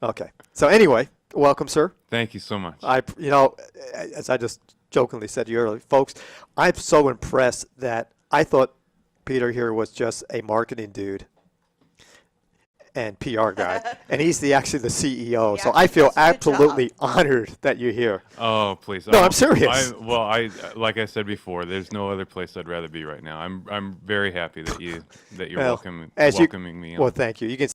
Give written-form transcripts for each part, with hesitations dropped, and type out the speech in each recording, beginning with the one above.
Okay. So anyway, welcome, sir. Thank you so much. As I just jokingly said to you earlier, folks, I'm so impressed that I thought Peter here was just a marketing dude and PR guy, and he's actually the CEO. He So I actually feel does a good job. absolutely honored that you're here. Oh, please. No, I'm serious. I like I said before, there's no other place I'd rather be right now. I'm very happy that you're Well, welcoming me Well, on. thank you. You can see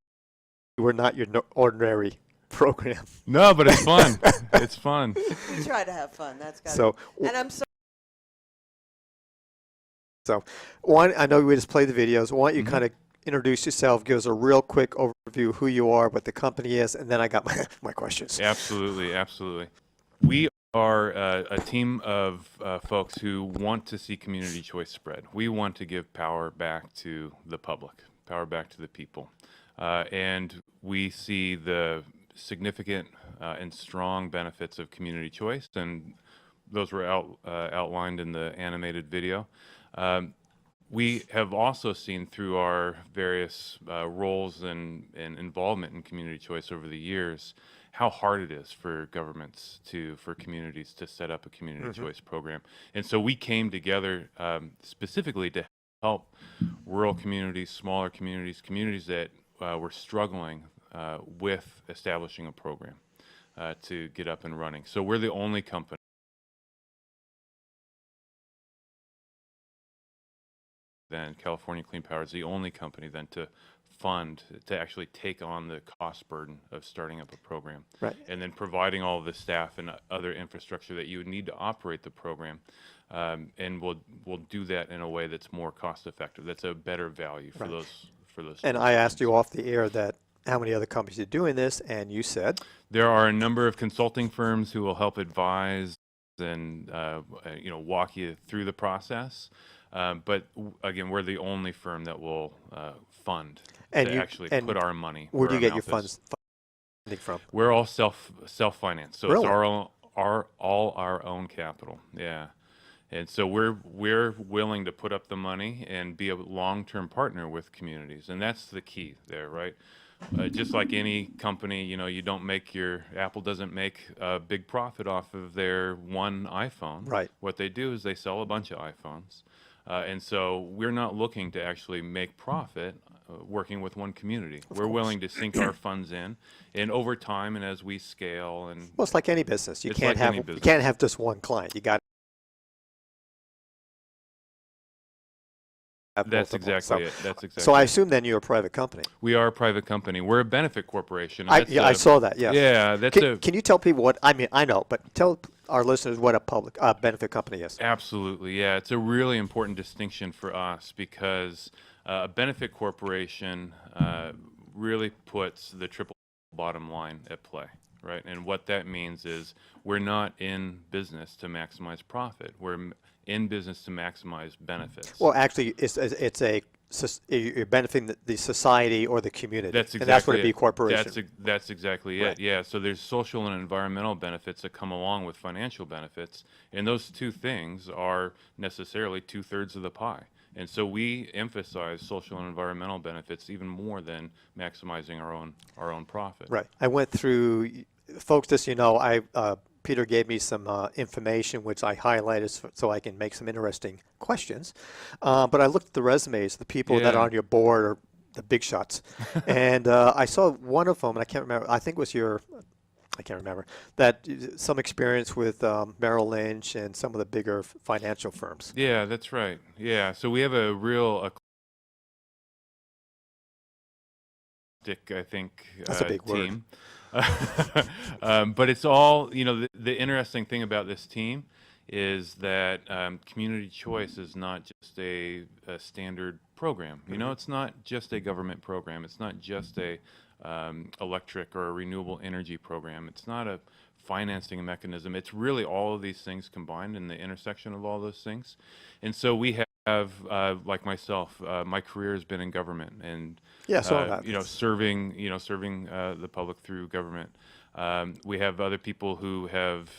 we're not your ordinary program. No, but it's fun. It's fun. We try to have fun. That's got So, And I'm so so one, I know we just play the videos. Why don't you Mhm. kind of introduce yourself, give us a real quick overview of who you are, what the company is, and then I got my questions. Absolutely, absolutely. We are a team of folks who want to see community choice spread. We want to give power back to the public, power back to the people. And we see the significant and strong benefits of community choice, and those were outlined in the animated video. Um, we have also seen through our various roles and involvement in community choice over the years how hard it is for governments for communities to set up a community choice program. And so we came together specifically to help rural communities, smaller communities, communities that were struggling with establishing a program to get up and running. So we're the only company. Then California Clean Power is the only company then to actually take on the cost burden of starting up a program. Right. And then providing all of the staff and other infrastructure that you would need to operate the program. And we'll do that in a way that's more cost effective. That's a better value for Right. those. And I asked you off the air that how many other companies are doing this, and you said There are a number of consulting firms who will help advise and walk you through the process. Again, we're the only firm that will fund And to you- actually and put our money where where do you our get your mouth is. funding from? We're all self-financed, so Really? it's all our own capital. Yeah. And so we're willing to put up the money and be a long-term partner with communities, and that's the key there, right? Just like any company, you don't make Apple doesn't make a big profit off of their one iPhone. Right. What they do is they sell a bunch of iPhones, and so we're not looking to actually make profit working with one community. We're course. willing to sink our funds in, and over time, and as we scale, and Well, it's like any business. It's like any You business. can't have just one client. You got to have that's multiple. exactly it. That's exactly. So I it. assume then you're a private company. We are a private company. We're a benefit corporation. and I saw that. Yes. Yeah, that's Can you tell people what I mean? I know, but tell our listeners what a public benefit company is. absolutely, yeah. It's a really important distinction for us because a benefit corporation really puts the triple bottom line at play, right? And what that means is we're not in business to maximize profit. We're in business to maximize benefits. Well, actually, you're benefiting the society or the community. That's And that's what exactly a B it. corporation. That's exactly Right. it. Yeah. So there's social and environmental benefits that come along with financial benefits, and those two things are necessarily 2/3 of the pie. And so we emphasize social and environmental benefits even more than maximizing our own profit. Right. I went through, folks, just so you know, Peter gave me some information which I highlighted so I can make some interesting questions. But I looked at the resumes of the people that Yeah. are on your board or the big shots, and I saw one of them, and I can't remember. I think it was I can't remember that some experience with Merrill Lynch and some of the bigger financial firms. Yeah, that's right. Yeah. So we have a real eclectic, I think, That's a big word. team. But it's all, the interesting thing about this team is that community choice is not just a standard program. It's not just a government program. It's not just a electric or a renewable energy program. It's not a financing mechanism. It's really all of these things combined in the intersection of all those things. And so we have, like myself, my career has been in government and Yeah, so that. serving the public through government. We have other people who have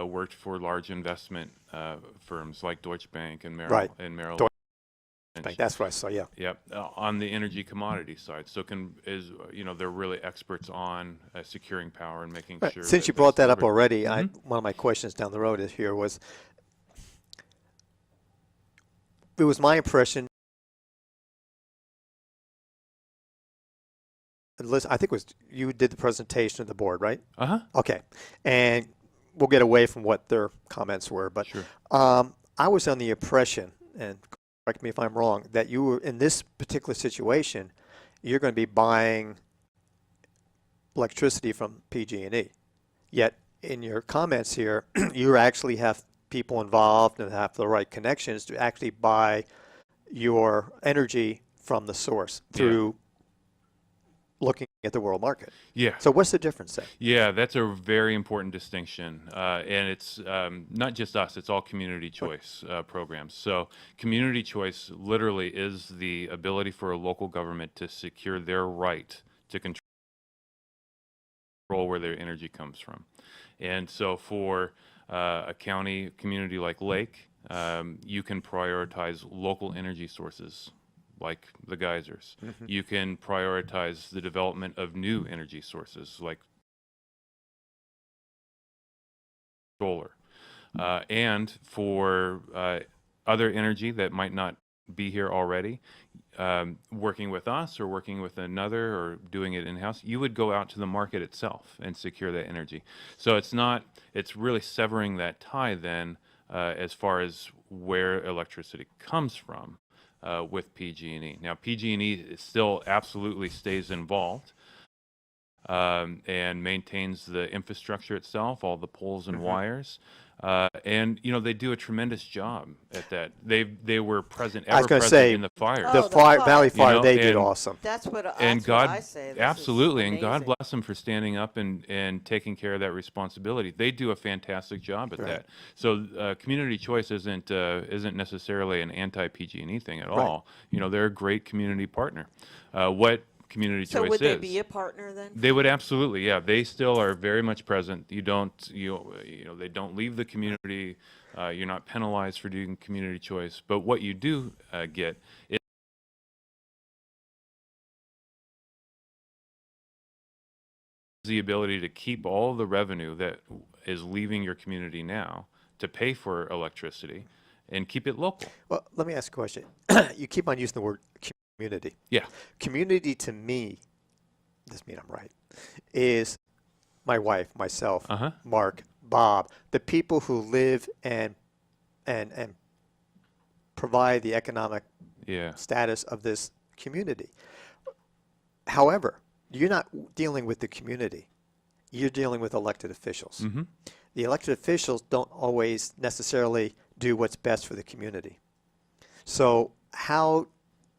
worked for large investment firms like Deutsche Bank and Merrill Right. and Merrill Deutsche Right, that's what I saw. Yeah. Yep, on the energy commodity side. So they're really experts on securing power and making Right. sure Since that you that's brought that up delivered. already, Mhm. one of my questions down the road is here was, it was my impression, listen, I think it was you did the presentation of the board, right? Uh-huh. Okay. And we'll get away from what their comments were, but Sure. I was on the impression, and correct me if I'm wrong, that you were in this particular situation, you're going to be buying electricity from PG&E. Yet in your comments here, you actually have people involved and have the right connections to actually buy your energy from the source through looking at the world market. Yeah. So what's the difference then? Yeah, that's a very important distinction. And it's not just us, it's all community choice programs. So community choice literally is the ability for a local government to secure their right to control where their energy comes from. And so for a county community like Lake, you can prioritize local energy sources like the geysers. You can prioritize the development of new energy sources like solar. And for other energy that might not be here already, working with us or working with another or doing it in-house, you would go out to the market itself and secure that energy. So it's really severing that tie then as far as where electricity comes from with PG&E. Now, PG&E still absolutely stays involved and maintains the infrastructure itself, all the poles and wires. And they do a tremendous job at that. They were present, I was ever going to present say, in the fires. the Oh, the fire. Valley Fire, they did and awesome. That's what and that's God, what I say. This is absolutely, and God amazing. bless them for standing up and taking care of that responsibility. They do a fantastic job at Right. that. So community choice isn't necessarily an anti-PG&E thing at Right. all. They're a great community partner. What community So choice would they is? be a partner then? They would absolutely, yeah. They still are very much present. They don't leave the community. You're not penalized for doing community choice. But what you do get is the ability to keep all the revenue that is leaving your community now to pay for electricity and keep it local. Well, let me ask a question. You keep on using the word community. Yeah. Community to me, doesn't mean I'm right, is my wife, myself, Uh-huh. Mark, Bob, the people who live and provide the economic Yeah. status of this community. However, you're not dealing with the community. You're dealing with elected officials. Mm-hmm. The elected officials don't always necessarily do what's best for the community. So how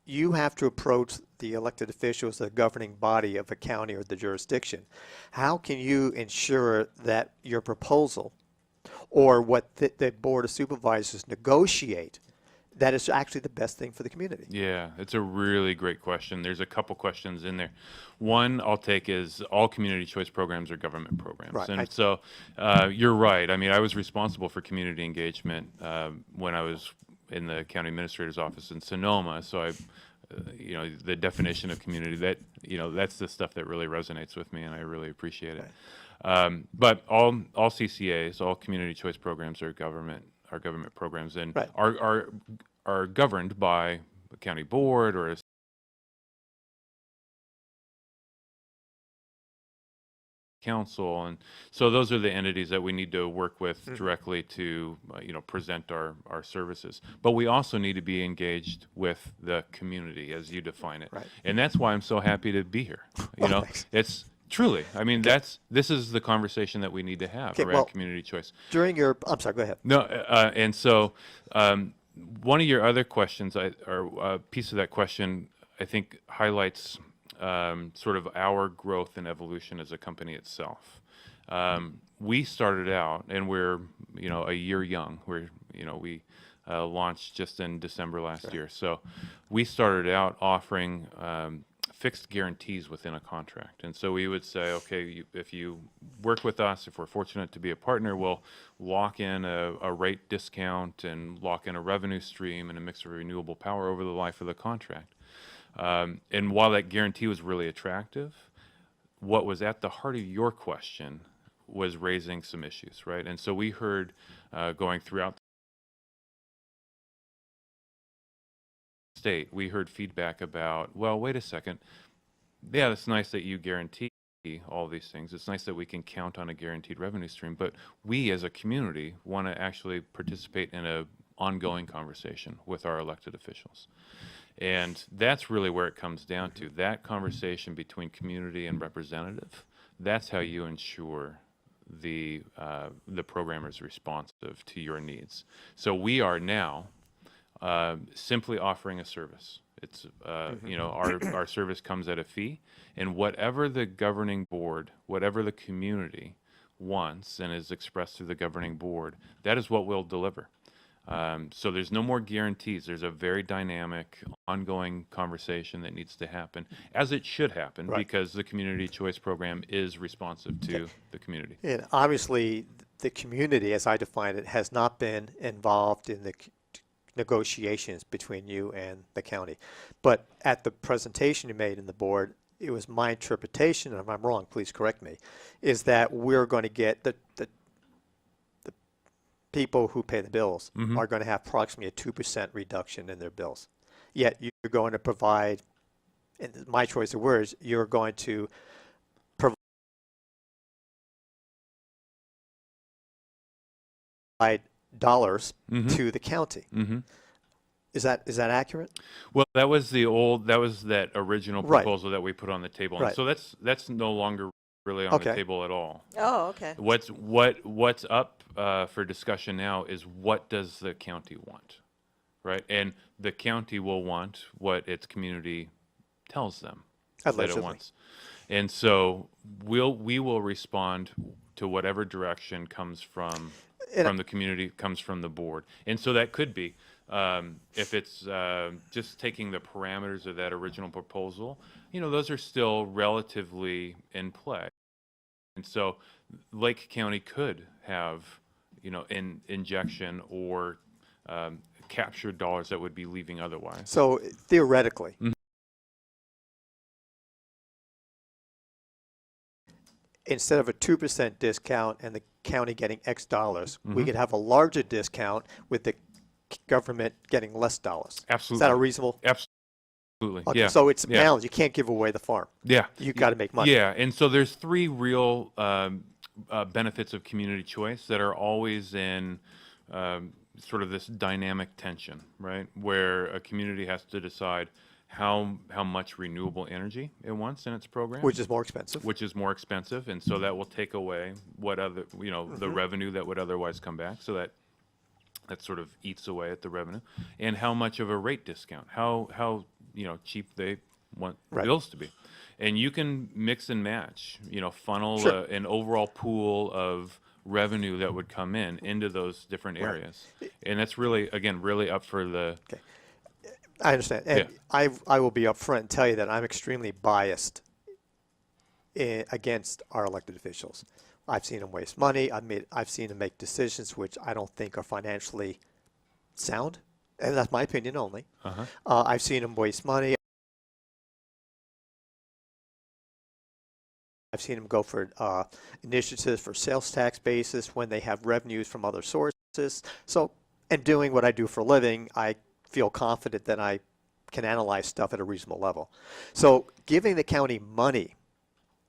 you have to approach the elected officials, the governing body of a county or the jurisdiction, how can you ensure that your proposal or what the Board of Supervisors negotiate, that is actually the best thing for the community? Yeah, it's a really great question. There's a couple questions in there. One I'll take is all community choice programs are government programs. Right. And so you're right. I mean, I was responsible for community engagement when I was in the county administrator's office in Sonoma. So the definition of community, that's the stuff that really resonates with me, and I really appreciate it. Right. But all CCAs, all community choice programs are government programs, and Right. are governed by a county board or a council, and so those are the entities that we need to work with directly to present our services. But we also need to be engaged with the community as you define it. Right. And that's why I'm so happy to be here. Thanks. It's truly, I mean, this is the conversation that we need to have around well, community choice. I'm sorry, go ahead. No, and so one of your other questions, or a piece of that question, I think highlights sort of our growth and evolution as a company itself. We started out, and we're a year young. We launched just in December last year. So we started out offering fixed guarantees within a contract. And so we would say, okay, if you work with us, if we're fortunate to be a partner, we'll lock in a rate discount and lock in a revenue stream and a mix of renewable power over the life of the contract. And while that guarantee was really attractive, what was at the heart of your question was raising some issues, right? And so we heard going throughout the state, we heard feedback about, well, wait a second. Yeah, it's nice that you guarantee all these things. It's nice that we can count on a guaranteed revenue stream, but we as a community want to actually participate in an ongoing conversation with our elected officials. And that's really where it comes down to, that conversation between community and representative. That's how you ensure the program is responsive to your needs. So we are now simply offering a service. It's you know, our service comes at a fee, and whatever the governing board, whatever the community wants and is expressed through the governing board, that is what we'll deliver. So there's no more guarantees. There's a very dynamic, ongoing conversation that needs to happen, as it should happen, Right. because the community choice program is responsive to the community. And obviously, the community, as I define it, has not been involved in the negotiations between you and the county. But at the presentation you made in the board, it was my interpretation, and if I'm wrong, please correct me, is that we're going to get the people who pay the bills are going to have approximately a 2% reduction in their bills. Yet you're going to provide, in my choice of words, you're going to provide dollars to the county. Is that accurate? Well, that was that original Right. proposal that we put on the table. Right. And so that's no longer really on Okay. the table at all. Oh, okay. What's up for discussion now is, what does the county want, right? And the county will want what its community tells them that it Allegedly. wants. And so we will respond to whatever direction comes from the community, comes from the board. And so that could be, if it's just taking the parameters of that original proposal, you know, those are still relatively in play. And so Lake County could have, you know, an injection or captured dollars that would be leaving otherwise. So theoretically, instead of a 2% discount and the county getting X dollars, we could have a larger discount with the government getting less dollars. Absolutely. Is that a reasonable? Absolutely. Okay, Yeah. so it's Yeah. balanced. You can't give away the farm. Yeah. You've got to make money. Yeah, and so there's three real benefits of community choice that are always in sort of this dynamic tension, right? Where a community has to decide how much renewable energy it wants in its program, Which is more expensive. which is more expensive, and so that will take away what other, you know, the revenue that would otherwise come back. So that sort of eats away at the revenue, and how much of a rate discount, how you know, cheap they want Right. bills to be. And you can mix and match, you know, funnel Sure. an overall pool of revenue that would come into those different Right. areas. And that's really, again, really up for the, I understand. And I will be upfront and tell you that I'm extremely biased against our elected officials. I've seen them waste money. I've seen them make decisions which I don't think are financially sound. And that's my opinion only. I've seen them waste money. I've seen them go for initiatives for sales tax basis when they have revenues from other sources. So, and doing what I do for a living, I feel confident that I can analyze stuff at a reasonable level. So giving the county money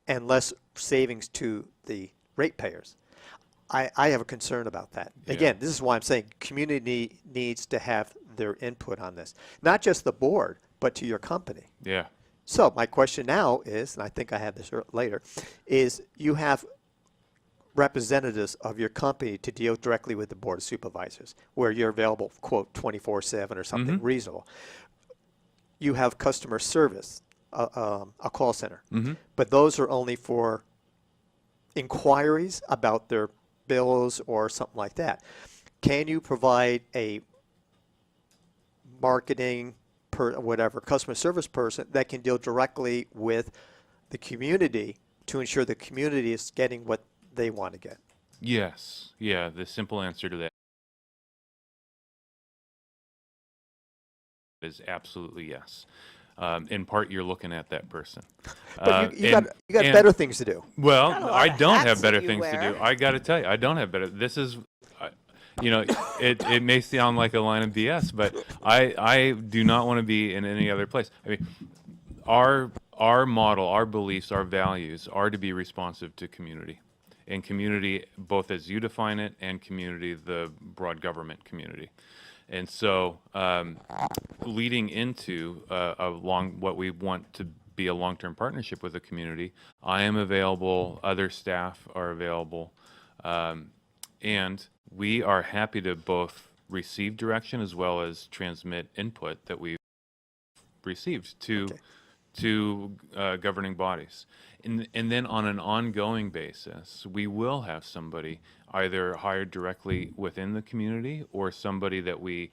and less savings to the ratepayers, I have a concern about that. Yeah. Again, this is why I'm saying community needs to have their input on this. Not just the board, but to your company. yeah. So my question now is, and I think I have this later, is you have representatives of your company to deal directly with the Board of Supervisors, where you're available, quote, 24/7 or something reasonable. You have customer service, a call center, but those are only for inquiries about their bills or something like that. Can you provide a marketing whatever, customer service person that can deal directly with the community to ensure the community is getting what they want to get. Yes. Yeah. The simple answer to that is absolutely yes. In part, you're looking at that person. But you And- got and- better things to do. Well, Got a lot I of don't hats have that better you things to do. wear. I got to tell you, I don't have better. This is, you know, it may sound like a line of BS, but I do not want to be in any other place. I mean, our model, our beliefs, our values are to be responsive to community, and community both as you define it, and community the broad government community. And so, leading into what we want to be a long-term partnership with the community, I am available. Other staff are available, and we are happy to both receive direction as well as transmit input that we've received to governing bodies. And then on an ongoing basis, we will have somebody either hired directly within the community or somebody that we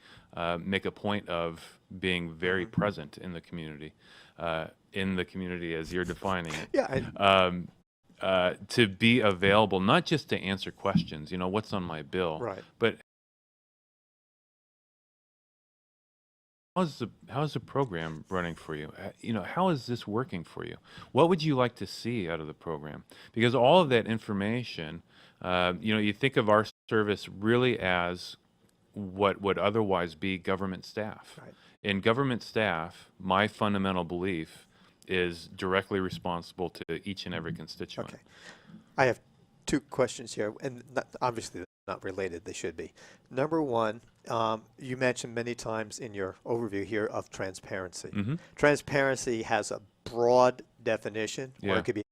make a point of being very present in the community as you're defining it. Yeah. To be available, not just to answer questions, you know, what's on my bill, Right. but how's the program running for you? You know, how is this working for you? What would you like to see out of the program? Because all of that information, you know, you think of our service really as what would otherwise be government staff. Right. In government staff, my fundamental belief is directly responsible to each and every constituent. Okay. I have two questions here, and obviously they're not related. They should be. Number one, you mentioned many times in your overview here of transparency. Mm-hmm. Transparency has a broad definition, or Yeah. it could be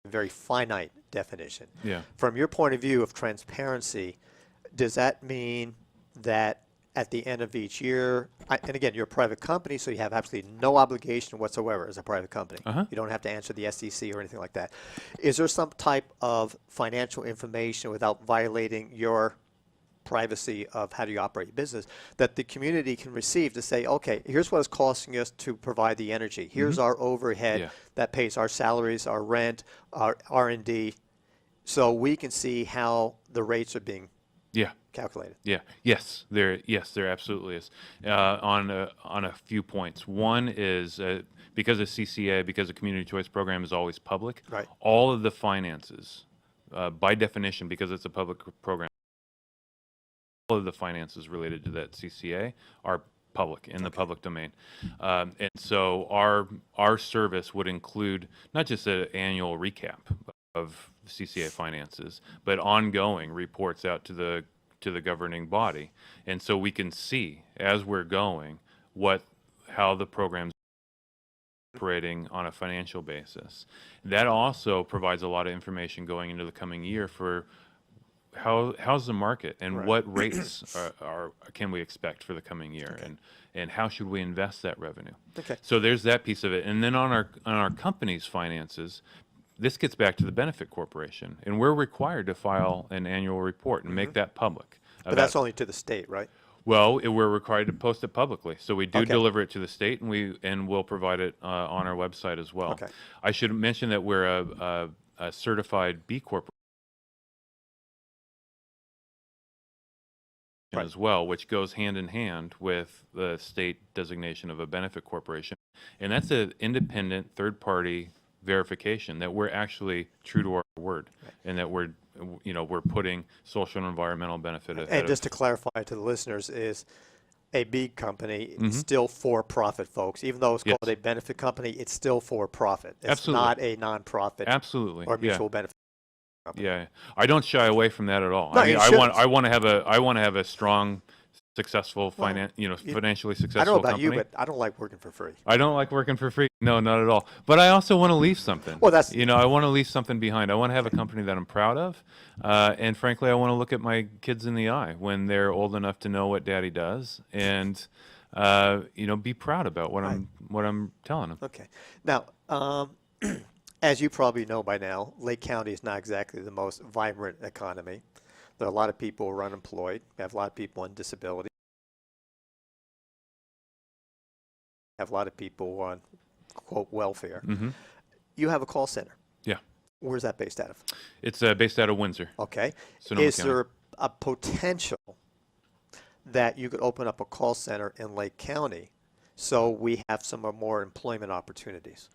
a very finite definition. Yeah. From your point of view of transparency, does that mean that at the end of each year, and again, you're a private company, so you have absolutely no obligation whatsoever as a private company. Uh-huh. You don't have to answer the SEC or anything like that. Is there some type of financial information without violating your privacy of how do you operate your business that the community can receive to say, okay, here's what it's costing us to provide the energy. Here's our overhead Yeah. that pays our salaries, our rent, our R&D, so we can see how the rates are being Yeah. calculated. Yeah. Yes, there absolutely is. On a few points. One is because of CCA, because the community choice program is always public. Right. All of the finances, by definition, because it's a public program, all of the finances related to that CCA are public in the public domain, and so our service would include not just an annual recap of CCA finances, but ongoing reports out to the governing body, and so we can see as we're going how the program's operating on a financial basis. That also provides a lot of information going into the coming year for how's the market and Right. what rates can we expect for the coming year, and how should we invest that revenue. Okay. So there's that piece of it, and then on our company's finances, this gets back to the benefit corporation, and we're required to file an annual report and make that public. But that's only to the state, right? Well, we're required to post it publicly, so we do Okay. deliver it to the state, and we'll provide it on our website as well. Okay. I should mention that we're a certified B Corp Right. as well, which goes hand in hand with the state designation of a benefit corporation, and that's an independent third-party verification that we're actually true to our word, and that we're putting social and environmental benefit ahead And of. just to clarify to the listeners is a B company Mhm. is still for profit, folks. Even though it's Yes. called a benefit company, it's still for profit. It's Absolutely. not a nonprofit Absolutely, or yeah. mutual benefit company. Yeah, I don't shy away from that at all. No, I mean, you I want shouldn't. to have a strong, successful financially successful I don't know about company. you, but I don't like working for free. I don't like working for free. No, not at all. But I also want to leave something. Well, that's- I want to leave something behind. I want to have a company that I'm proud of, and frankly, I want to look at my kids in the eye when they're old enough to know what Daddy does, and be proud about what I'm telling them. Okay. Now, as you probably know by now, Lake County is not exactly the most vibrant economy. There are a lot of people who are unemployed. We have a lot of people on disability. have a lot of people on, quote, welfare. Hmm. You have a call center. Yeah. Where's that based out of? It's based out of Windsor, Okay. Sonoma Is County. there a potential that you could open up a call center in Lake County so we have some more employment opportunities?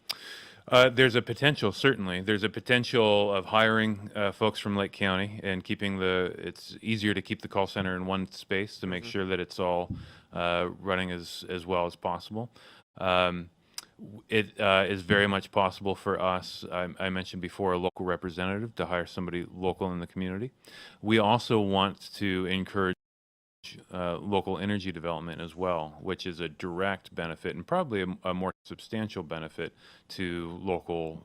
There's a potential, certainly. There's a potential of hiring folks from Lake County and keeping it's easier to keep the call center in one space to make sure that it's all running as well as possible. It is very much possible for us, I mentioned before, a local representative to hire somebody local in the community. We also want to encourage local energy development as well, which is a direct benefit and probably a more substantial benefit to local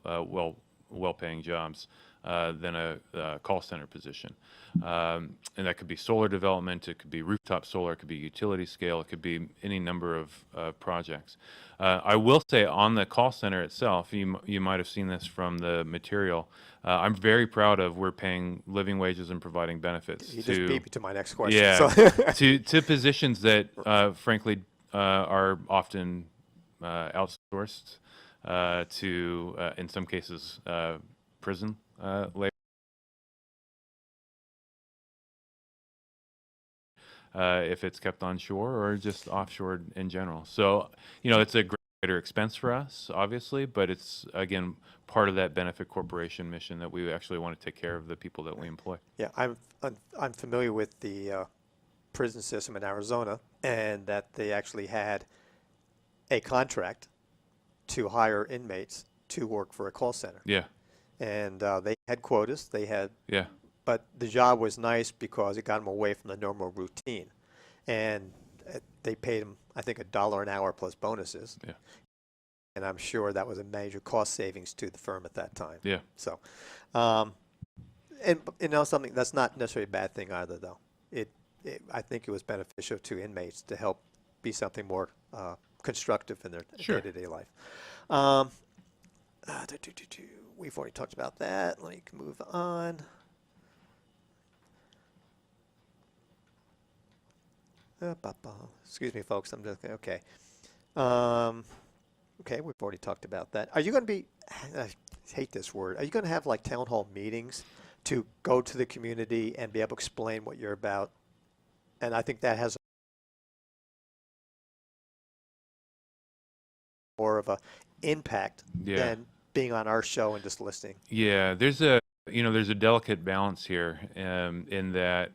well-paying jobs than a call center position. And that could be solar development, it could be rooftop solar, it could be utility scale, it could be any number of projects. I will say on the call center itself, you might have seen this from the material. I'm very proud of we're paying living wages and providing benefits You to just beat me to my next question. yeah So to positions that frankly are often outsourced to in some cases prison labor. If it's kept on shore or just offshore in general. So, it's a greater expense for us, obviously, but it's, again, part of that benefit corporation mission that we actually want to take care of the people that we employ. yeah, I'm familiar with the prison system in Arizona, and that they actually had a contract to hire inmates to work for a call center. Yeah, And they had quotas, yeah, but the job was nice because it got them away from the normal routine. And they paid them, I think, $1 an hour plus bonuses. yeah, And I'm sure that was a major cost savings to the firm at that time. yeah. So, and something that's not necessarily a bad thing either, though. I think it was beneficial to inmates to help be something more constructive in their Sure. day-to-day life. We've already talked about that. Let me move on. Excuse me, folks. I'm just okay. Okay, we've already talked about that. Are you going to be? I hate this word. Are you going to have like town hall meetings to go to the community and be able to explain what you're about? And I think that has more of a impact Yeah. than being on our show and just listening. Yeah, there's a delicate balance here in that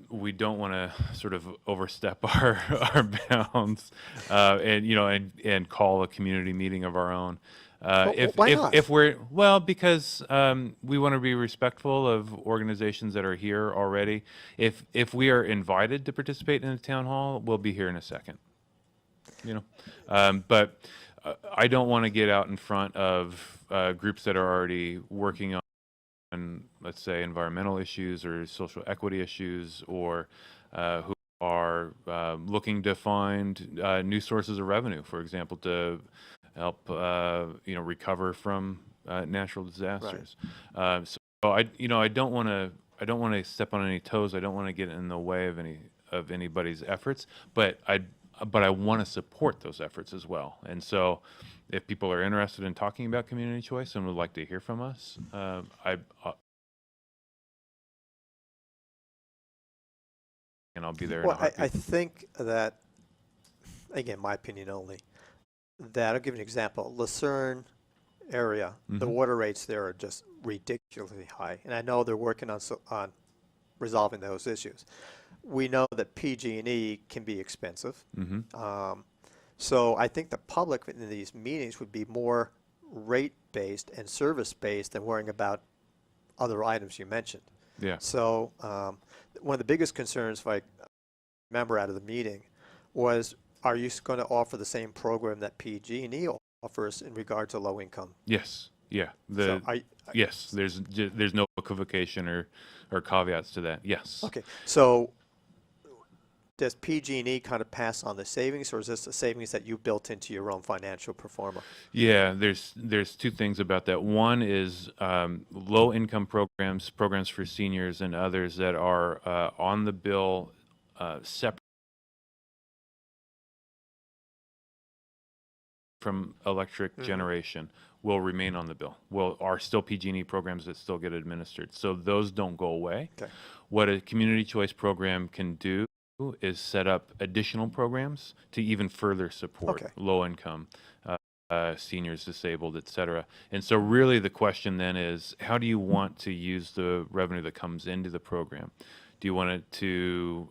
we don't want to sort of overstep our bounds and call a community meeting of our own. Why not? If we're because we want to be respectful of organizations that are here already. If we are invited to participate in a town hall, we'll be here in a second. But I don't want to get out in front of groups that are already working on, let's say, environmental issues or social equity issues, or who are looking to find new sources of revenue, for example, to help recover from natural disasters. So I don't want to step on any toes. I don't want to get in the way of anybody's efforts, but I want to support those efforts as well. And so if people are interested in talking about community choice and would like to hear from us, and I'll be there in a Well, I heartbeat. think that, again, my opinion only, that I'll give you an example. Lucerne area, the Mhm. water rates there are just ridiculously high. And I know they're working on resolving those issues. We know that PG&E can be expensive. Mm-hmm. So I think the public in these meetings would be more rate-based and service-based than worrying about other items you mentioned. Yeah. So one of the biggest concerns, if I remember out of the meeting, was, are you going to offer the same program that PG&E offers in regard to low income? Yes. Yeah. So Yes. There's no equivocation or caveats to that. Yes. okay. So does PG&E kind of pass on the savings, or is this a savings that you built into your own financial performer? Yeah, there's two things about that. One is low income programs for seniors and others that are on the bill separate from electric generation will remain on the bill. Are still PG&E programs that still get administered. So those don't go away. Okay. What a community choice program can do is set up additional programs to even further support Okay. low income, seniors, disabled, et cetera. And so really the question then is, how do you want to use the revenue that comes into the program? Do you want it to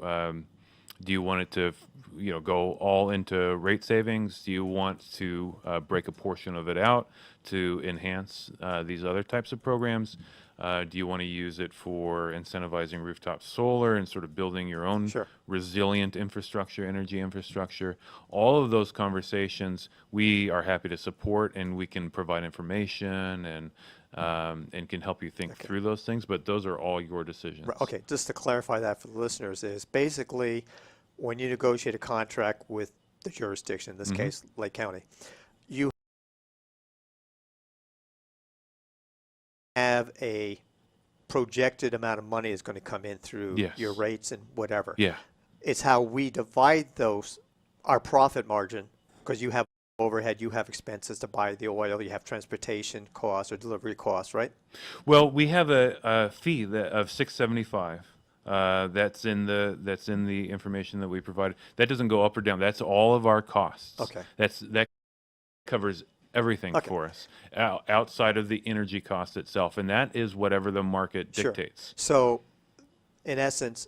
go all into rate savings? Do you want to break a portion of it out to enhance these other types of programs? Do you want to use it for incentivizing rooftop solar and sort of building your own Sure. resilient infrastructure, energy infrastructure? All of those conversations we are happy to support, and we can provide information and can help you think through those things, but those are all your decisions. Right, okay, just to clarify that for the listeners is basically when you negotiate a contract with the jurisdiction, in this case, Lake County, you have a projected amount of money is going to come in through Yes. your rates and whatever. Yeah, It's how we divide those, our profit margin, because you have overhead, you have expenses to buy the oil, you have transportation costs or delivery costs, right? well, we have a fee of $675. That's in the information that we provided. That doesn't go up or down. That's all of our costs. Okay. That covers everything Okay. for us outside of the energy cost itself, and that is whatever the market Sure. dictates. So, in essence,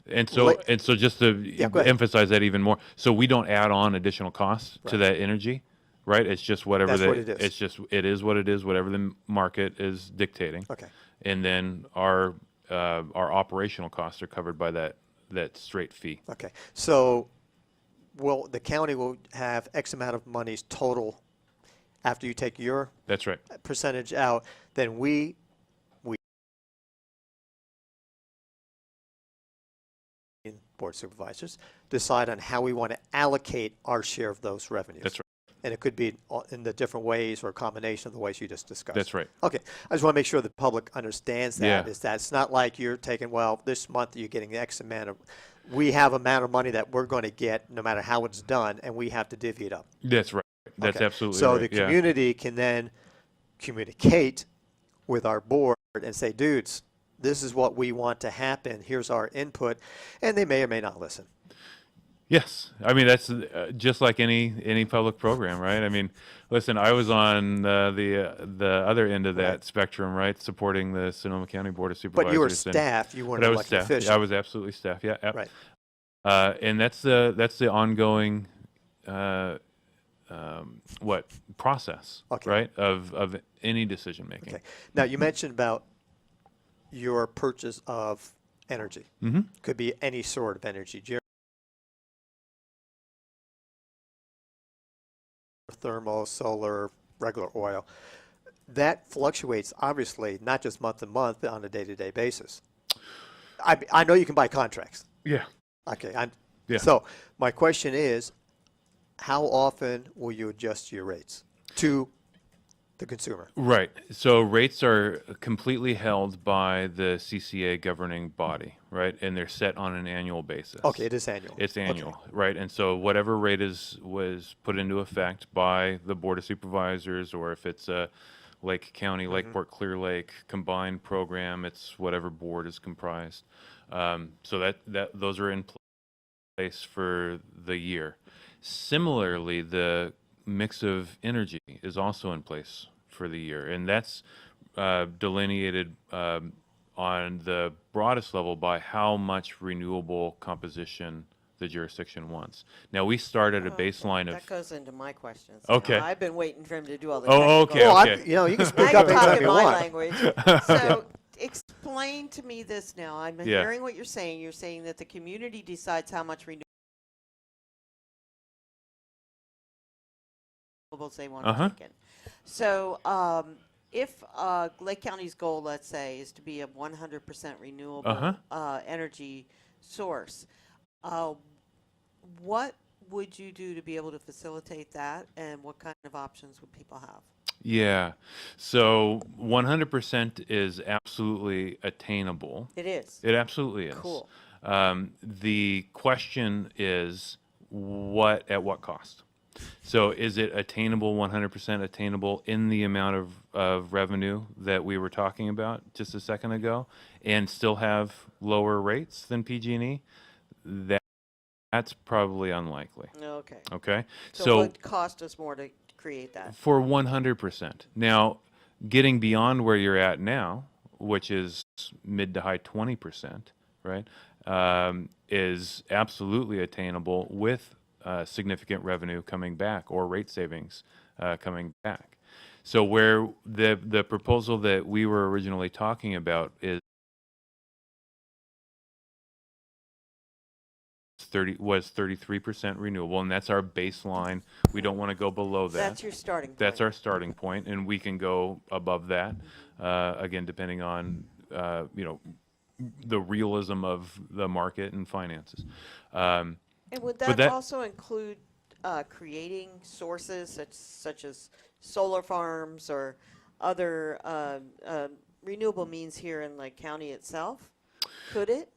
And so Let- just to go ahead. emphasize that even more, so we don't add on additional costs to Right. that energy, right? It's just whatever That's what it is. It's just it is what it is, whatever the market is dictating. okay, And then our operational costs are covered by that straight fee. okay. So, the county will have X amount of monies total after you take your That's right. percentage out, then we board of supervisors decide on how we want to allocate our share of those revenues. That's right. And it could be in the different ways or a combination of the ways you just discussed. That's right. Okay, I just want to make sure the public understands that, Yeah. is that it's not like you're taking, well, this month you're getting X amount of, we have amount of money that we're going to get no matter how it's done, and we have to divvy it up. That's right. That's Okay. absolutely So right. the community can then communicate with our board and say, dudes, this is what we want to happen, here's our input, and they may or may not listen. Yes, I mean that's just like any public program, right? I mean, listen, I was on the other end of that Right. spectrum, right, supporting the Sonoma County Board of Supervisors. But you were and- staff, you weren't but I an was elected staff. official. I was absolutely staff. Yeah. Yep. Right. And that's the ongoing process, Okay. right, of any decision making. Okay. Now, you mentioned about your purchase of energy. Mm-hmm. Could be any sort of energy, thermal, solar, regular oil. That fluctuates, obviously, not just month to month, but on a day-to-day basis. I know you can buy contracts. Yeah. Okay. Yeah. So my question is, how often will you adjust your rates to the consumer? Right. So rates are completely held by the CCA governing body, right? And they're set on an annual basis. Okay, it is annual. It's Okay. annual, right? And so whatever rate was put into effect by the Board of Supervisors, or if it's a Lake County, Lakeport, Clear Lake combined program, it's whatever board is comprised. So that those are in place for the year. Similarly, the mix of energy is also in place for the year, and that's delineated on the broadest level by how much renewable composition the jurisdiction wants. Now, we start at a baseline That of goes into my questions. Okay. I've been waiting for him to do all the Oh, technical- okay, Well, okay. you can Now speak you're up anytime talking you my want. language. So explain to me this now. I'm Yeah. hearing what you're saying. You're saying that the community decides how much renewables they want Uh-huh. to take in. So if Lake County's goal, let's say, is to be a 100% renewable Uh-huh. energy source, what would you do to be able to facilitate that, and what kind of options would people have? Yeah. So 100% is absolutely attainable. It is. It absolutely is. Cool. The question is, at what cost? So is it attainable, 100% attainable in the amount of revenue that we were talking about just a second ago, and still have lower rates than PG&E? That's probably unlikely. Okay. Okay, So what cost us more to create that? for 100%. Now, getting beyond where you're at now, which is mid to high 20%, right, is absolutely attainable with significant revenue coming back or rate savings coming back. So where the proposal that we were originally talking about is 33% renewable, and that's our baseline. We don't want to go below that. That's your starting point. That's our starting point, and we can go above that, again, depending on, the realism of the market and finances. And would but that also include creating sources such as solar farms or other renewable means here in Lake County itself? Could it?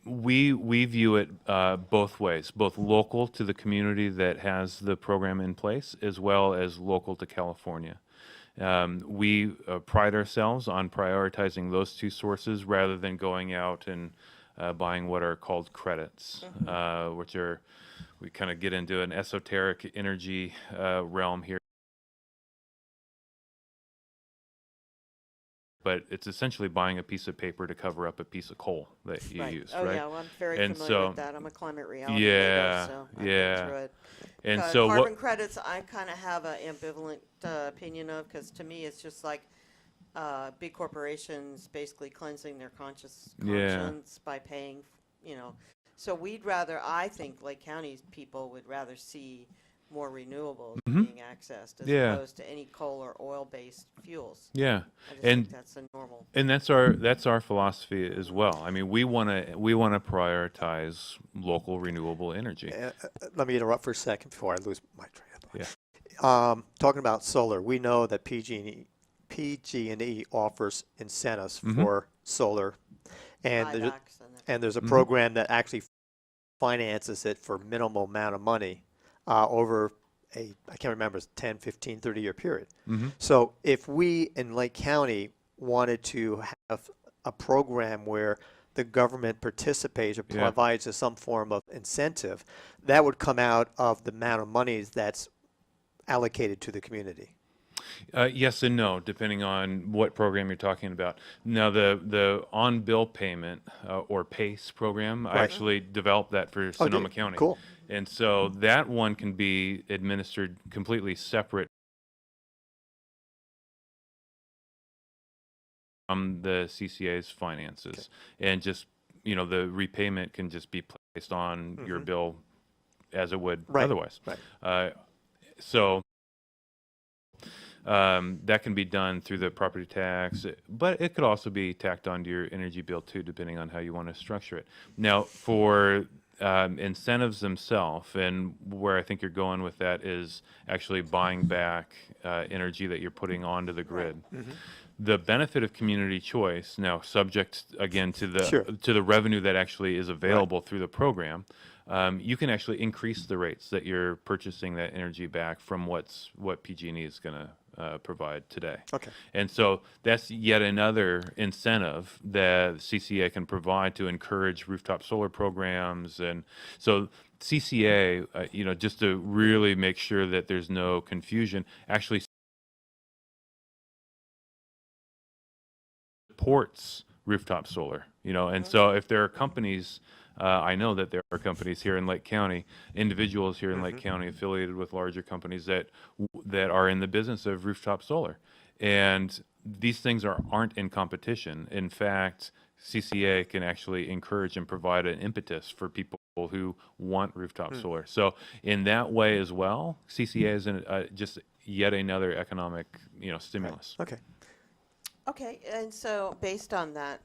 We view it both ways, both local to the community that has the program in place, as well as local to California. We pride ourselves on prioritizing those two sources rather than going out and buying what are called credits, which are, we kind of get into an esoteric energy realm here. But it's essentially buying a piece of paper to cover up a piece of coal that you use, Oh right? yeah, well, I'm very And familiar so- with that. I'm a climate reality Yeah, leader, so I've yeah. been through it. And so carbon what? credits, I kind of have an ambivalent opinion of, because to me it's just like big corporations basically cleansing their Yeah. conscience by paying, you know. So I think Lake County's people would rather see more renewables being accessed as Yeah. opposed to any coal or oil-based fuels. Yeah, I just and think that's a normal. and that's our philosophy as well. I mean, we want to prioritize local renewable energy. Let me interrupt for a second before I lose my train of thought. Yeah. Talking about solar, we know that PG&E offers incentives for solar, and buybacks and there's a program that actually finances it for minimal amount of money over I can't remember, it's 10, 15, 30-year period. So if we in Lake County wanted to have a program where the government participates or Yeah. provides some form of incentive, that would come out of the amount of money that's allocated to the community. Yes and no, depending on what program you're talking about. Now, the on-bill payment or PACE program, I actually developed that for Sonoma County. Cool. And so that one can be administered completely separate from the CCA's finances. And just, the repayment can just be placed on your bill as it would otherwise. Right. So that can be done through the property tax, but it could also be tacked onto your energy bill too, depending on how you want to structure it. Now, for incentives themselves, and where I think you're going with that is actually buying back energy that you're putting onto the grid. The benefit of community choice, now subject again to the revenue that actually is available through the program, you can actually increase the rates that you're purchasing that energy back from what PG&E is going to provide today. Okay. And so that's yet another incentive that CCA can provide to encourage rooftop solar programs. And so CCA, just to really make sure that there's no confusion, actually supports rooftop solar, and so if there are companies, I know that there are companies here in Lake County, individuals here in Lake County affiliated with larger companies that are in the business of rooftop solar, and these things aren't in competition. In fact, CCA can actually encourage and provide an impetus for people who want rooftop solar. So in that way as well, CCA is just yet another economic, stimulus. Okay. Okay, and so based on that,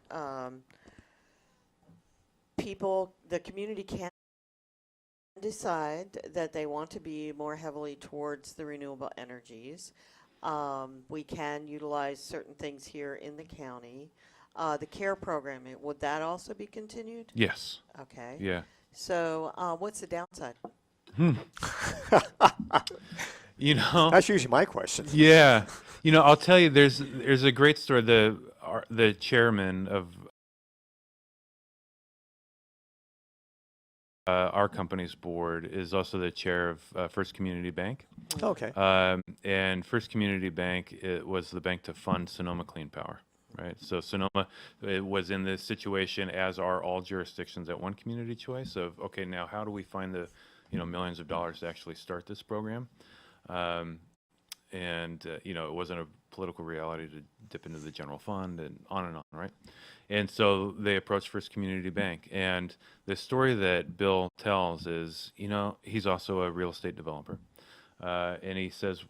the community can decide that they want to be more heavily towards the renewable energies. We can utilize certain things here in the county. The CARE program, would that also be continued? Yes. Okay. Yeah. So what's the downside? You know, That's usually my question. yeah. You know, I'll tell you, there's a great story. The chairman of our company's board is also the chair of First Community Bank. Okay. And First Community Bank, it was the bank to fund Sonoma Clean Power, right? So Sonoma, it was in this situation, as are all jurisdictions at one community choice of, okay, now how do we find the, millions of dollars to actually start this program? It wasn't a political reality to dip into the general fund and on, right? And so they approached First Community Bank. And the story that Bill tells is, he's also a real estate developer. And he says,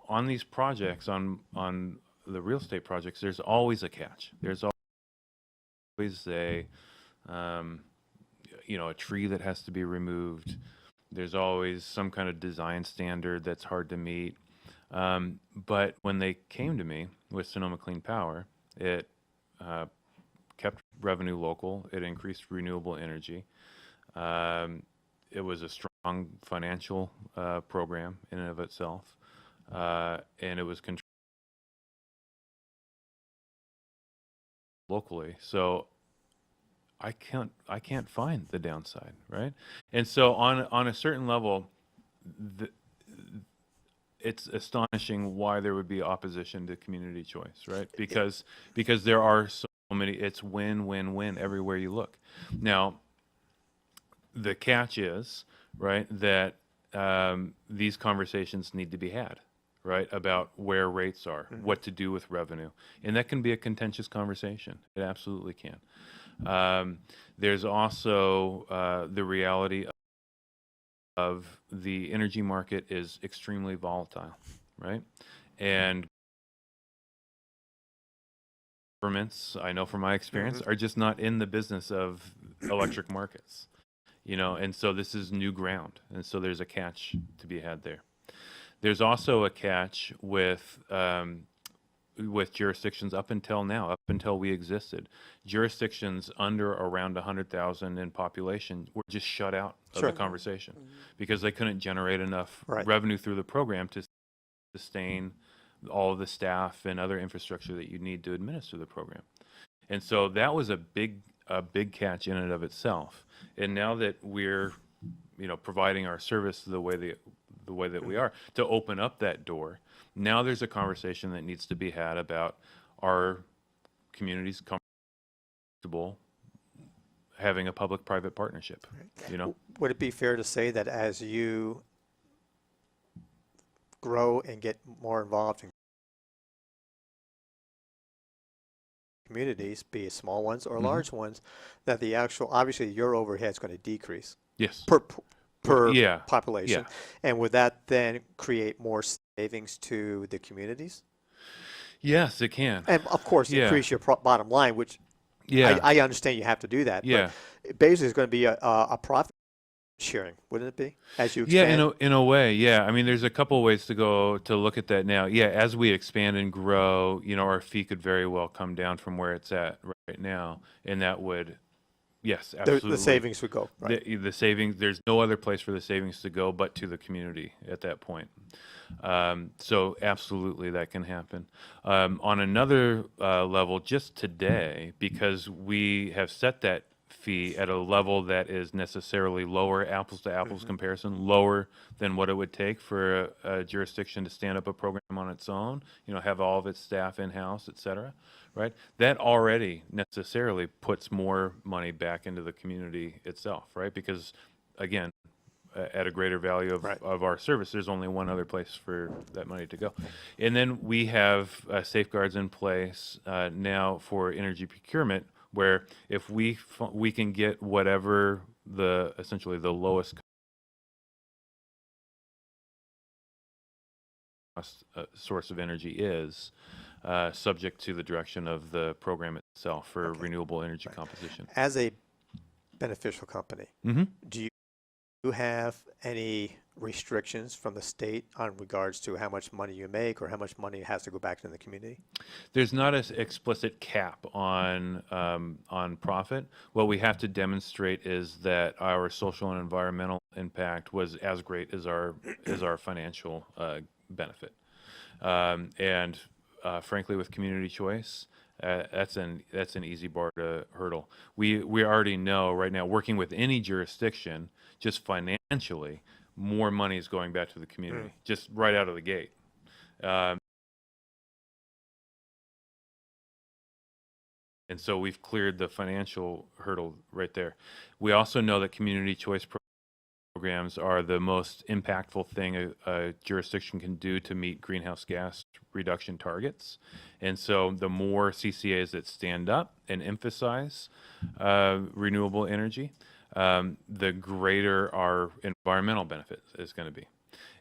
on these projects, on the real estate projects, there's always a catch. There's always a tree that has to be removed. There's always some kind of design standard that's hard to meet. But when they came to me with Sonoma Clean Power, it kept revenue local. It increased renewable energy. It was a strong financial program in and of itself, and it was controlled locally. So I can't find the downside, right? And so on a certain level, it's astonishing why there would be opposition to community choice, right? Because there are so many. It's win, win, win everywhere you look. Now, the catch is, right, that these conversations need to be had, right, about where rates are, what to do with revenue, and that can be a contentious conversation. It absolutely can. There's also the reality of the energy market is extremely volatile, right? And governments, I know from my experience, are just not in the business of electric markets, and so this is new ground. And so there's a catch to be had there. There's also a catch with jurisdictions up until now, up until we existed. Jurisdictions under around 100,000 in population were just shut out of Sure. the conversation because they couldn't generate enough Right. revenue through the program to sustain all of the staff and other infrastructure that you need to administer the program. And so that was a big catch in and of itself. And now that we're, providing our service the way that we are, to open up that door, now there's a conversation that needs to be had about our communities comfortable having a public-private partnership, Would it be fair to say that as you grow and get more involved in communities, be it small ones or large ones, that the actual, obviously your overhead is going to decrease Yes. per Yeah. population. Yeah. And would that then create more savings to the communities? Yes, it can. And of course, Yeah. increase your bottom line, which Yeah. I understand you have to do that. Yeah. But basically, it's going to be a profit sharing, wouldn't it be? As you Yeah, expand. in a way, yeah. I mean, there's a couple of ways to look at that now. Yeah, as we expand and grow, our fee could very well come down from where it's at right now, and that would, yes, absolutely. The savings would go. Right. The savings, there's no other place for the savings to go but to the community at that point. So absolutely that can happen. On another level, just today, because we have set that fee at a level that is necessarily lower, apples to apples comparison, lower than what it would take for a jurisdiction to stand up a program on its own, have all of its staff in-house, et cetera, right? That already necessarily puts more money back into the community itself, right? Because, again, at a greader value of our service, there's only one other place for that money to go. And then we have safeguards in place now for energy procurement, where if we can get whatever essentially the lowest cost source of energy is, subject to the direction of the program itself for renewable energy composition. As a beneficial company, Mm-hmm. do you have any restrictions from the state on regards to how much money you make or how much money has to go back to the community? There's not an explicit cap on profit. What we have to demonstrate is that our social and environmental impact was as great as our financial benefit. And frankly, with community choice, that's an easy bar to hurdle. We already know right now, working with any jurisdiction, just financially, more money is going back to the community, just right out of the gate. And so we've cleared the financial hurdle right there. We also know that community choice programs are the most impactful thing a jurisdiction can do to meet greenhouse gas reduction targets. And so the more CCAs that stand up and emphasize renewable energy, the greater our environmental benefit is going to be.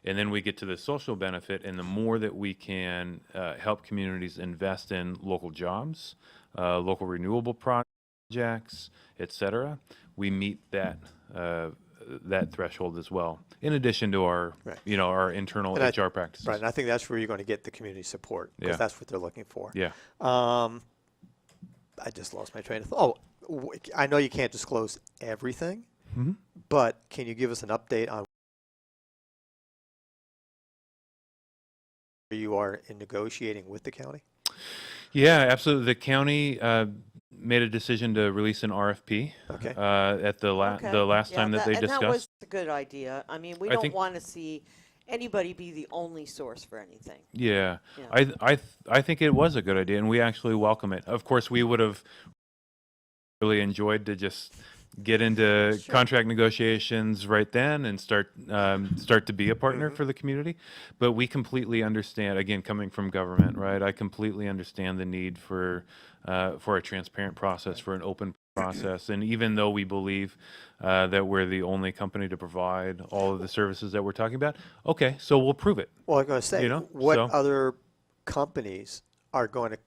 And then we get to the social benefit, and the more that we can help communities invest in local jobs, local renewable projects, et cetera, we meet that that threshold as well. In addition to our, Right. Our internal And HR practices. Right, and I think that's where you're going to get the community support, because Yeah. that's what they're looking for. Yeah. I just lost my train of thought. Oh, I know you can't disclose everything, Mhm. but can you give us an update on where you are in negotiating with the county? Yeah, absolutely. The county made a decision to release an RFP Okay. at the last Yeah, time that they and that was discussed. a good idea. I mean, we I don't think- want to see anybody be the only source for anything. Yeah, Yeah. I think it was a good idea, and we actually welcome it. Of course, we would have really enjoyed to just get into Sure. contract negotiations right then and start to be a partner for the community. But we completely understand, again, coming from government, right? I completely understand the need for a transparent process, for an open process. And even though we believe that we're the only company to provide all of the services that we're talking about, okay, so we'll prove it. Well, I'm going to say, You know, what so- other companies are going to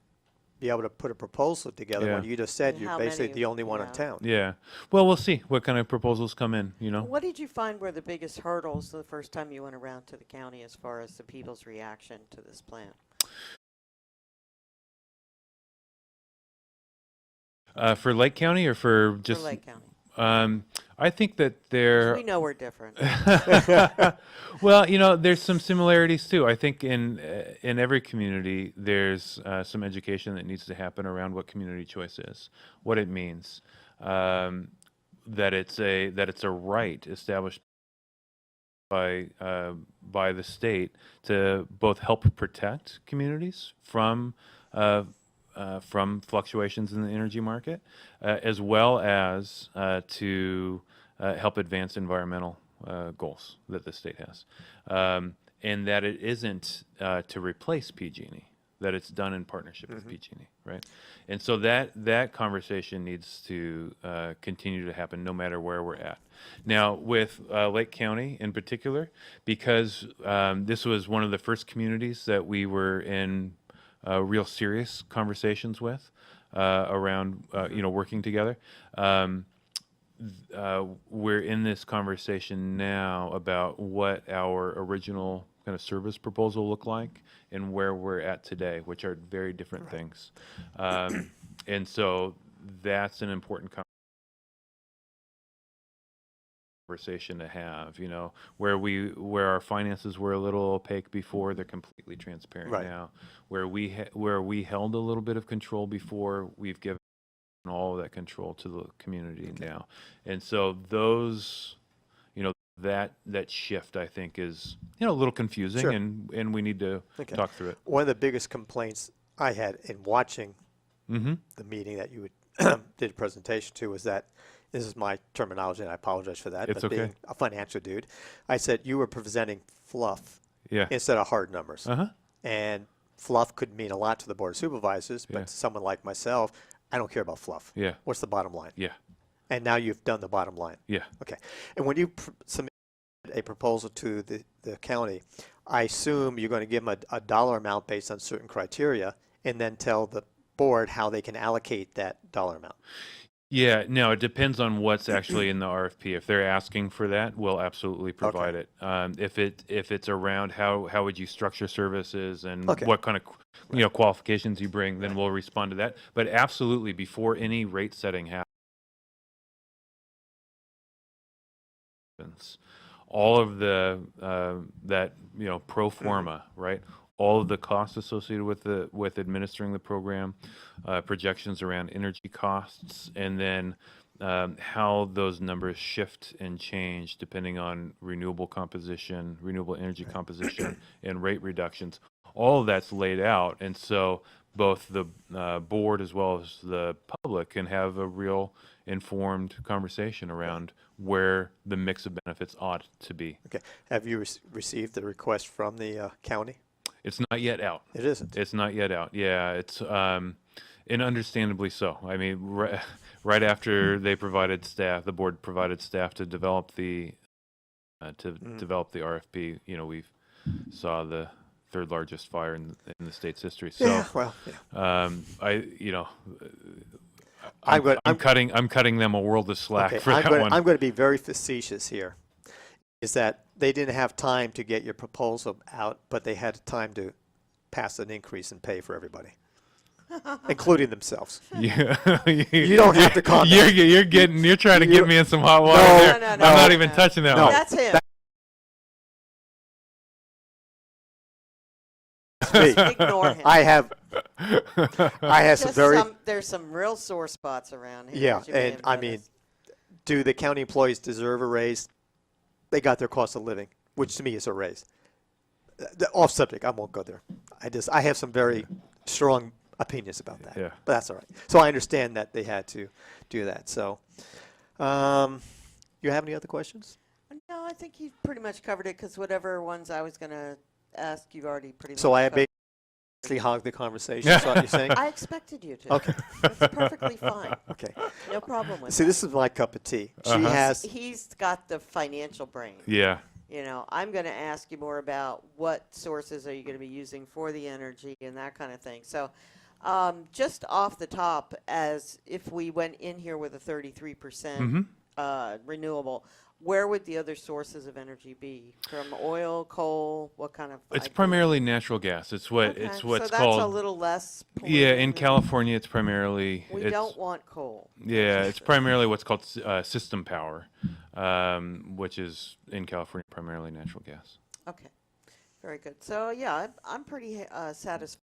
be able to put a proposal together when Yeah. you just said And you're how basically many- the only one in yeah. town? Yeah. Well, we'll see what kind of proposals come in, What did you find were the biggest hurdles the first time you went around to the county as far as the people's reaction to this plan? For Lake County or for just for Lake County. I think that 'Cause there. we know we're different. Well, there's some similarities too. I think in every community, there's some education that needs to happen around what community choice is, what it means, that it's a right established by the state to both help protect communities from fluctuations in the energy market, as well as to help advance environmental goals that the state has, and that it isn't to replace PG&E, that it's done in partnership with PG&E, right? And so that conversation needs to continue to happen no matter where we're at. Now, with Lake County in particular, because this was one of the first communities that we were in real serious conversations with around working together. We're in this conversation now about what our original kind of service proposal looked like and where we're at today, which are very different things. And so that's an important conversation to have, where our finances were a little opaque before, they're completely transparent Right. now. Where we held a little bit of control before, we've given all of that control to the community now. And so those, that shift, I think, is, a little confusing, Sure. and we need to Okay. talk through it. One of the biggest complaints I had in watching Mm-hmm. the meeting that you did a presentation to was that, this is my terminology, and I apologize for that, It's but okay. being a financial dude, I said you were presenting fluff Yeah. instead of hard numbers. Uh-huh. And fluff could mean a lot to the Board of Supervisors, but Yeah. to someone like myself, I don't care about fluff. Yeah. What's the bottom line? Yeah. And now you've done the bottom line. Yeah. Okay. And when you submit a proposal to the county, I assume you're going to give them a dollar amount based on certain criteria and then tell the board how they can allocate that dollar amount. Yeah, no, it depends on what's actually in the RFP. If they're asking for that, we'll absolutely provide it. If it's around how would you structure services and Okay. what kind of qualifications you bring, then we'll respond to that. But absolutely, before any rate setting happens, all of the that pro forma, right? All of the costs associated with administering the program, projections around energy costs, and then how those numbers shift and change depending on renewable composition, renewable energy composition, and rate reductions. All of that's laid out, and so both the board as well as the public can have a real informed conversation around where the mix of benefits ought to be. Okay. Have you received the request from the county? It's not yet out. It isn't. It's not yet out. Yeah, it's and understandably so. I mean, right after they provided staff, the board provided staff to develop the develop the RFP. We've saw the third largest fire in the state's history. So, Yeah. Well. Yeah. I'm cutting them a world of slack Okay. for that one. I'm going to be very facetious here. Is that they didn't have time to get your proposal out, but they had time to pass an increase in pay for everybody, including themselves. Yeah, You don't have to comment. You're trying to get me in some hot water No, there. no, I'm no, not no, even no. touching that No. one. That's him. Ignore him. I have some very There's some real sore spots around here. yeah, as you may and have I mean, noticed. do the county employees deserve a raise? They got their cost of living, which to me is a raise. Off subject, I won't go there. I have some very strong opinions about that. Yeah. But that's all right. So I understand that they had to do that. So, you have any other questions? No, I think you pretty much covered it because whatever ones I was going to ask, you've already pretty much So I covered. basically hogged the conversation. Is what you're saying? I expected you to. Okay. That's perfectly fine. Okay. No problem with See, that. this is my cup of tea. She Uh-huh. has. He's got the financial brain. Yeah. I'm going to ask you more about what sources are you going to be using for the energy and that kind of thing. So, just off the top, as if we went in here with a 33% renewable, where would the other sources of energy be? From oil, coal, what kind of? It's idea? primarily natural gas. It's Okay, what's so that's called. a little less. Yeah, in polluting. California, it's primarily. We it's, don't want coal. Yeah, it's primarily what's called system power, which is in California primarily natural gas. Okay, very good. So yeah, I'm pretty satisfied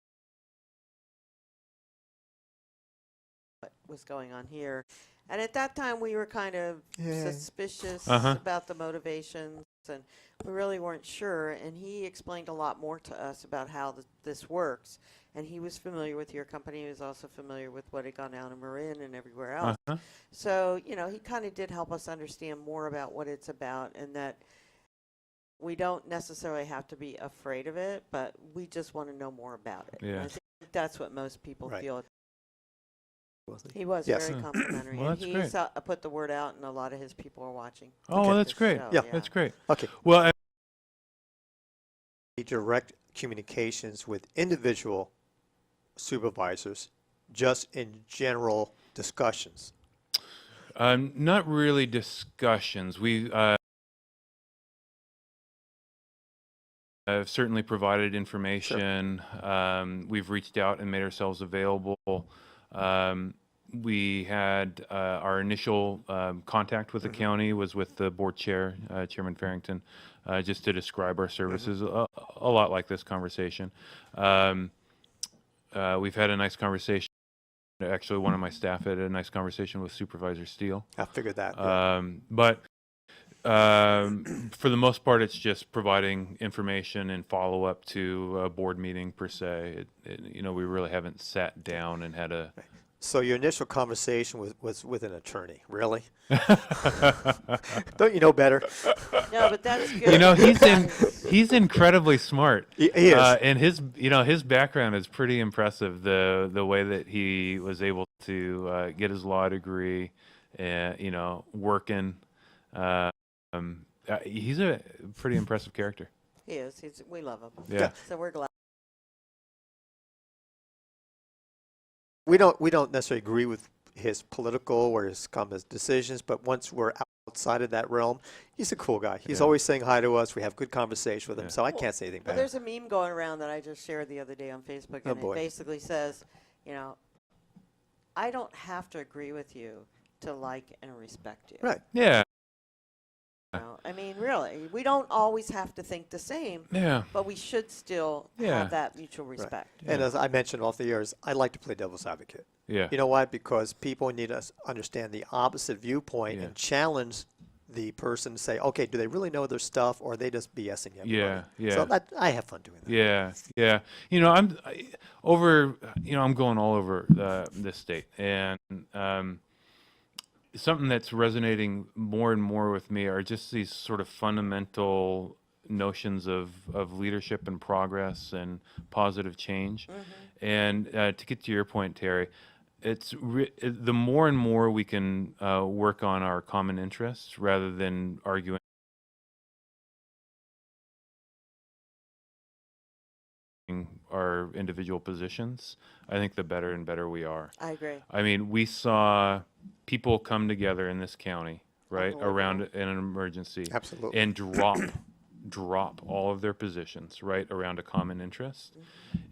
with what was going on here. And at that time, we were kind of Yeah. suspicious Uh-huh. about the motivations, and we really weren't sure. And he explained a lot more to us about how this works. And he was familiar with your company. He was also familiar with what had gone down in Marin and everywhere else. Uh-huh. So, he kind of did help us understand more about what it's about, and that we don't necessarily have to be afraid of it, but we just want to know more about it. And Yeah. I think that's what most people Right. feel. Wasn't He was Yes. very complimentary. Well, and that's he's great. put the word out, and a lot of his people are watching. Oh, Okay. well, that's this great. show, Yeah. That's great. Okay. Well, Direct communications with individual supervisors, just in general discussions. not really discussions. We have certainly provided information. We've reached out and made ourselves available. We had our initial contact with the county was with the board chair, Chairman Farrington, just to describe our services, a lot like this conversation. We've had a nice conversation. Actually, one of my staff had a nice conversation with Supervisor Steele. I figured that. Yeah. But for the most part, it's just providing information and follow up to a board meeting per se. We really haven't sat down and had a. So your initial conversation was with an attorney, really? Don't you know better? No, but that's good. He's incredibly smart. He is. And his background is pretty impressive. The way that he was able to get his law degree, working. He's a pretty impressive character. He is. We love him. Yeah. So we're glad. We don't necessarily agree with his political or his decisions, but once we're outside of that realm, he's a cool guy. He's Yeah. always saying hi to us. We have good conversation with him, Yeah. so I Well, can't say anything Well, bad. there's a meme going around that I just shared the other day on Facebook, Oh, and boy. it basically says, you know, I don't have to agree with you to like and respect you. Right. Yeah. You know? I mean, really, we don't always have to think the same, Yeah. but we should still Yeah. have that mutual respect. And Yeah. as I mentioned off the years, I like to play devil's advocate. Yeah. You know why? Because people need to understand the opposite viewpoint Yeah. and challenge the person to say, okay, do they really know their stuff, or are they just BSing everybody? Yeah, yeah. So I have fun doing that. Yeah, yeah. I'm I'm going all over this state, and something that's resonating more and more with me are just these sort of fundamental notions of leadership and progress and positive change. And to get to your point, Terry, the more and more we can work on our common interests rather than arguing our individual positions, I think the better and better we are. I agree. I mean, we saw people come together in this county, right, around an emergency, Absolutely. and drop all of their positions, right, around a common interest.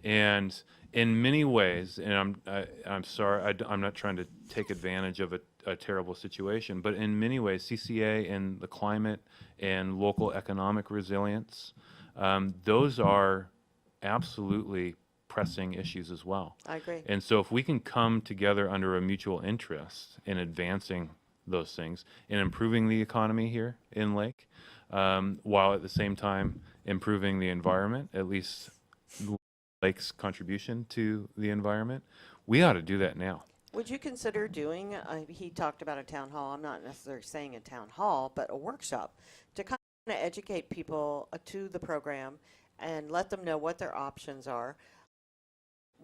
And in many ways, and I'm sorry, I'm not trying to take advantage of a terrible situation, but in many ways, CCA and the climate and local economic resilience, those are absolutely pressing issues as well. I agree. And so if we can come together under a mutual interest in advancing those things and improving the economy here in Lake, while at the same time improving the environment, at least Lake's contribution to the environment, we ought to do that now. Would you consider doing, he talked about a town hall, I'm not necessarily saying a town hall, but a workshop to kind of educate people to the program and let them know what their options are.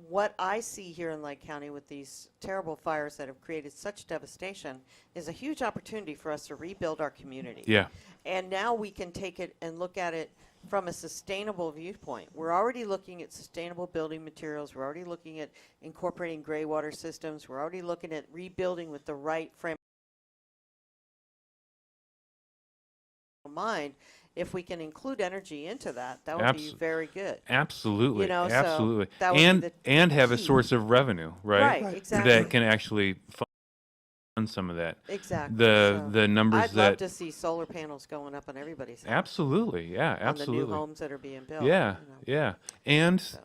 What I see here in Lake County with these terrible fires that have created such devastation is a huge opportunity for us to rebuild our community. Yeah. And now we can take it and look at it from a sustainable viewpoint. We're already looking at sustainable building materials. We're already looking at incorporating gray water systems. We're already looking at rebuilding with the right frame of mind. If we can include energy into that, that would be very good. Absolutely. You know, so absolutely. that would be And have a key. source of revenue, right? Right, exactly. That can actually fund some of that. Exactly. The So numbers I'd that love to see solar panels going up on everybody's house. absolutely, yeah, On the new absolutely. homes that are being built. Yeah, you know. yeah. And, So.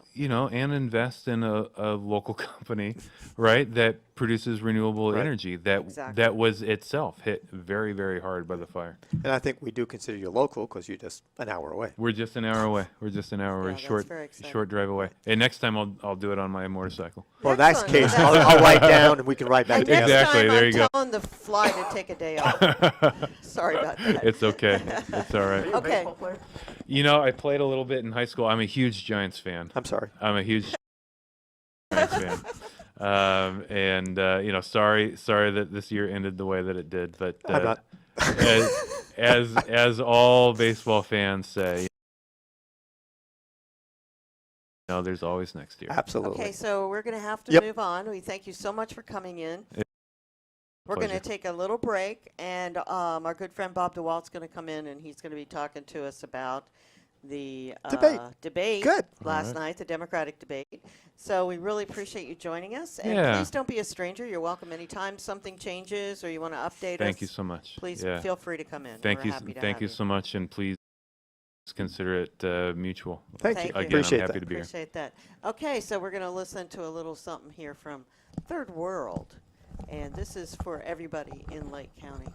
and invest in a local company, right, that produces renewable Right. energy that Exactly. that was itself hit very, very hard by the fire. And I think we do consider you local because you're just an hour away. We're just an hour away. We're just an hour away. Yeah, that's Short very exciting. short drive away. And next time I'll do it on my motorcycle. Well, in that Excellent. case, That's- I'll write down and we can write back And together. next Exactly, time there I'm you go. telling the fly to take a day off. Sorry about that. It's okay. It's all right. Okay. I played a little bit in high school. I'm a huge Giants fan. I'm sorry. I'm a huge Giants fan. Sorry that this year ended the way that it did, but I'm not. as all baseball fans say, there's always next year. Absolutely. Okay, so we're going to have to Yep. move on. We thank you so much for coming in. It's We're going to pleasure. take a little break, and our good friend Bob DeWalt's going to come in, and he's going to be talking to us about the debate Good. last night, the Democratic debate. So we really appreciate you joining us. And Yeah. please don't be a stranger. You're welcome anytime something changes or you want to update us. Thank you so much. Please Yeah. feel free to come in. Thank We're you. happy to Thank have you so much, and please consider it mutual. Thank Thank you. you. Again, Appreciate I'm happy that. to be here. Appreciate that. Okay, so we're going to listen to a little something here from Third World. And this is for everybody in Lake County.